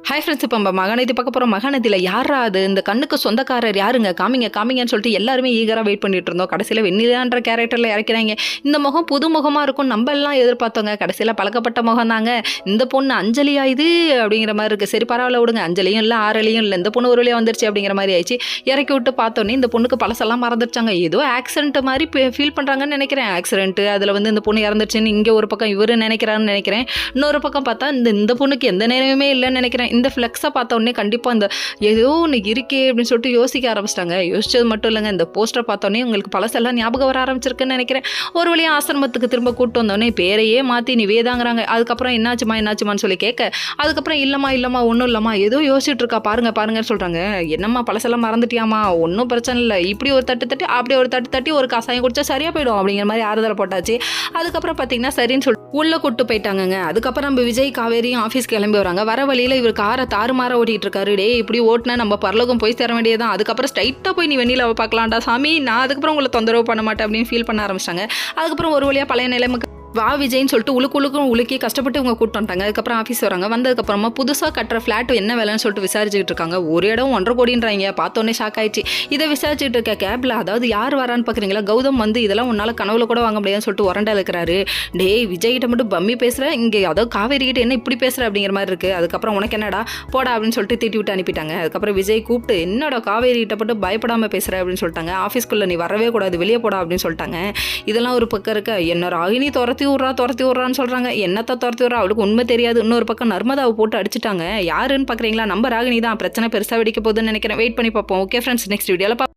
Hi friends, இப்போ நம்ம மகாநதி பார்க்க போகிறோம். மகாநதியில் யாரா அது, இந்த கண்ணுக்கு சொந்தக்காரர் யாருங்க, காமிங்க காமிங்கன்னு சொல்லிட்டு எல்லாருமே ஈகராக வெயிட் பண்ணிட்டு இருந்தோம். கடைசியில் வெண்ணிலான்ற கேரக்டரில் இறக்கிறாங்க. இந்த முகம் புது முகமாக இருக்கும், நம்ம எல்லாம் எதிர்பார்த்தோங்க. கடைசியில் பழக்கப்பட்ட முகம் தாங்க. இந்த பொண்ணு அஞ்சலியா இது அப்படிங்கிற மாதிரி இருக்குது. சரி பரவாயில்ல விடுங்க, அஞ்சலியும் இல்லை ஆறலியும் இல்லை, இந்த பொண்ணு ஒரு வழியாக வந்துருச்சு அப்படிங்கிற மாதிரி ஆயிடுச்சு. இறக்கி விட்டு பார்த்தோன்னே இந்த பொண்ணுக்கு பழசெல்லாம் மறந்துடுச்சாங்க. ஏதோ ஆக்சிடென்ட் மாதிரி ஃபீல் பண்ணுறாங்கன்னு நினைக்கிறேன். ஆக்சிடென்ட்டு அதில் வந்து இந்த பொண்ணு இறந்துருச்சுன்னு இங்கே ஒரு பக்கம் இவர் நினைக்கிறான்னு நினைக்கிறேன். இன்னொரு பக்கம் பார்த்தா இந்த பொண்ணுக்கு எந்த நேரமே இல்லைன்னு நினைக்கிறேன். இந்த ஃப்ளெக்ஸை பார்த்த உடனே கண்டிப்பாக இந்த ஏதோ ஒன்று இருக்கே அப்படின்னு சொல்லிட்டு யோசிக்க ஆரம்பிச்சிட்டாங்க. யோசிச்சது மட்டும் இல்லைங்க, இந்த போஸ்டரை பார்த்தோன்னே உங்களுக்கு பழசெல்லாம் ஞாபகம் வர ஆரம்பிச்சிருக்குன்னு நினைக்கிறேன். ஒரு வழியாக ஆசிரமத்துக்கு திரும்ப கூப்பிட்டு வந்தோடனே பேரையே மாற்றி நிவேதாங்கிறாங்க. அதுக்கப்புறம் என்னாச்சுமான்னு சொல்லி கேட்க, அதுக்கப்புறம் இல்லைம்மா ஒன்றும் இல்லைம்மா ஏதோ யோசிச்சுட்டு இருக்கா பாருங்கன்னு சொல்கிறாங்க. என்னம்மா பழசெல்லாம் மறந்துட்டியாமா, ஒன்றும் பிரச்சனை இல்லை, இப்படி ஒரு தட்டி அப்படி ஒரு தட்டி ஒரு கசாயம் குடிச்சா சரியாக போயிடும் அப்படிங்கிற மாதிரி ஆறுதலை போட்டாச்சு. அதுக்கப்புறம் பார்த்தீங்கன்னா சரின்னு சொல்லிட்டு உள்ளே கூட்டு போயிட்டாங்கங்க. அதுக்கப்புறம் நம்ம விஜய் காவேரியும் ஆஃபீஸ் கிளம்பி வராங்க. வர வழியில் இவர் காரை தாறுமாற ஓட்டிகிட்டு இருக்காரு. டே இப்படி ஓட்டினா நம்ம பரலோகம் போய் சேர வேண்டியதான், அதுக்கப்புறம் ஸ்ட்ரைட்டாக போய் நீ வெண்ணிலாவை பார்க்கலாம்டா சாமி, நான் அதுக்கப்புறம் உங்களை தொந்தரவு பண்ண மாட்டேன் அப்படின்னு ஃபீல் பண்ண ஆரம்பிச்சிட்டாங்க. அதுக்கப்புறம் ஒரு வழியாக பழைய நிலைமைக்கு வா விஜய்ன்னு சொல்லிட்டு உழுக்கி கஷ்டப்பட்டு இவங்க கூப்பிட்டு வந்துட்டாங்க. அதுக்கப்புறம் ஆஃபீஸ் வராங்க. வந்ததுக்கப்புறமா புதுசாக கட்டுற ஃப்ளாட் என்ன வேலைன்னு சொல்லிட்டு விசாரிச்சுட்டு இருக்காங்க. ஒரு இடம் 1.5 கோடின்றாங்க. பார்த்தோன்னே ஷாக் ஆயிடுச்சு. இதை விசாரிச்சுட்டு இருக்க கேபில் அதாவது யார் வரான்னு பார்க்குறீங்களா, கௌதம் வந்து இதெல்லாம் உன்னால் கனவுல கூட வாங்க முடியாதுன்னு சொல்லிட்டு உரண்டா இருக்கிறாரு. டே விஜய்கிட்ட மட்டும் பம்மி பேசுகிறேன், இங்கே அதாவது காவேரி கிட்ட என்ன இப்படி பேசுகிற அப்படிங்கிற மாதிரி இருக்குது. அதுக்கப்புறம் உனக்கு என்னடா போடா அப்படின்னு சொல்லிட்டு திட்டி விட்டு அனுப்பிட்டாங்க. அதுக்கப்புறம் விஜய் கூப்பிட்டு என்னடா காவேரி கிட்ட மட்டும் பயப்படாமல் பேசுகிற அப்படின்னு சொல்லிட்டாங்க. ஆஃபீஸ்க்குள்ளே நீ வரவே கூடாது, வெளியே போடா அப்படின்னு சொல்லிட்டாங்க. இதெல்லாம் ஒரு பக்கம் இருக்க, என்ன ராகினி துரத்தி விட்றான்னு சொல்கிறாங்க. என்னத்தை துரத்தி விட்றா, அவளுக்கு உண்மை தெரியாது. இன்னொரு பக்கம் நர்மதாவை போட்டு அடிச்சுட்டாங்க. யாருன்னு பார்க்குறீங்களா, நம்ம ராகினி தான். பிரச்சனை பெருசாக வெடிக்க போகுதுன்னு நினைக்கிறேன். வெயிட் பண்ணி பார்ப்போம். ஓகே ஃப்ரெண்ட்ஸ், நெக்ஸ்ட் வீடியோவில்